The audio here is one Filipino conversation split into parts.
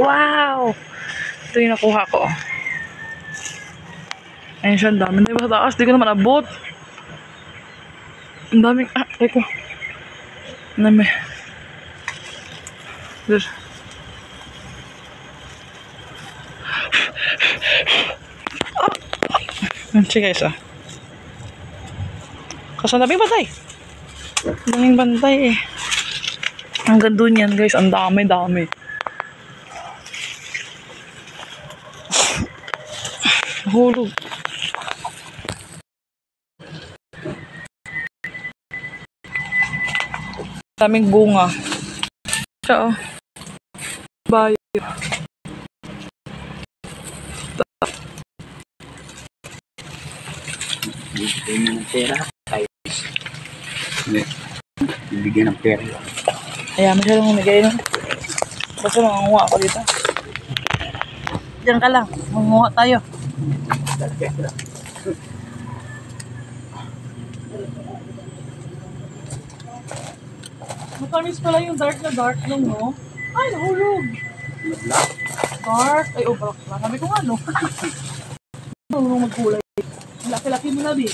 Wow! Ito yung nakuha ko. Ayun siya, ang dami na iba sa taas. Di ko naman abot. Ang daming, teko. Ang dami. There's... Sige guys, Kasi ang daming bantay. Ang daming bantay eh. Hanggang dun yan guys, ang dami. Hulog. Daming bunga. Siya bayo. Bibigyan ng pera. Bibigyan ng pera. Ayan, masyadong umigay nun. Basta mangunguha ako dito. Diyan ka lang. Mangunguha tayo. Matamis pala yung dark na dark lang, no? Ay, nahulog! Dark? Ay, black lang. Sabi ko nga, no? Nung magkulay. Laki-laki mo na, di.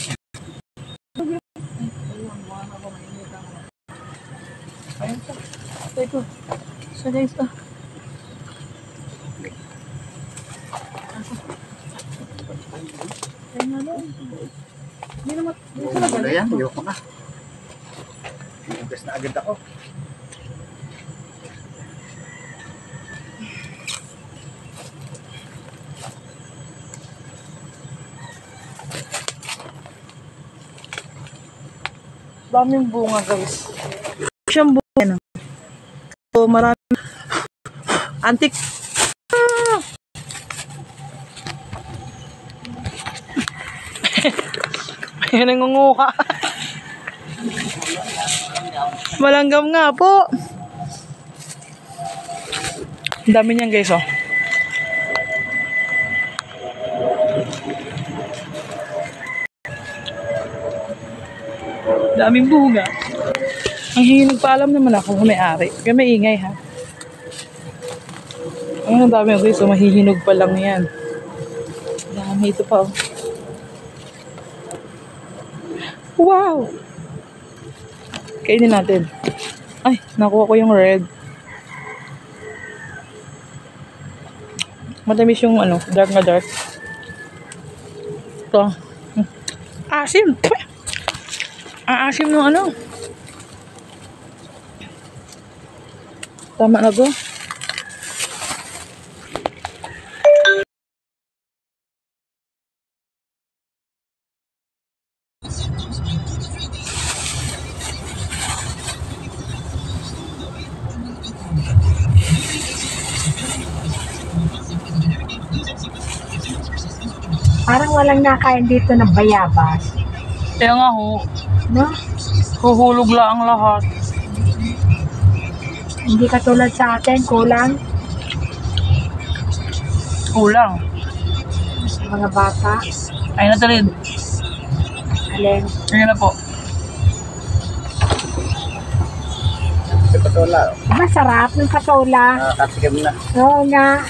Ayun siya. Teko. Siya guys, Ayun na lang. Hindi naman. Wala yan, ayoko na. Inugas na agad ako. Daming bunga guys. Siyang bunga. So marami. Antik. Ayan ang ngunguha. Malanggam nga po. Ang dami niyan guys, Daming bunga. Ang hihinog pa, alam naman ako kung may-ari. Kaya may ingay, ha? Ang dami guys, mahihinog pa lang yan. Dami ito pa, Wow! Kainin natin. Ay, nakuha ko yung red. Matamis yung dark na dark. Ito. Asim! Aasim ng Tama na to. Parang walang nakain dito ng bayabas. Kaya nga No? huhulog lang ang lahat. Hindi katulad sa atin, kulang. Kulang. Mga bata. Ay, natalid. Alin. Ayan na po. Yung patola. Masarap ng patola. Katigam na. Oo nga.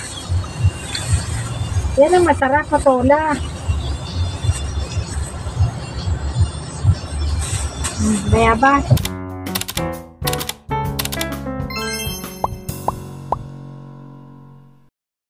Yan ang masarap, patola. Bayabas.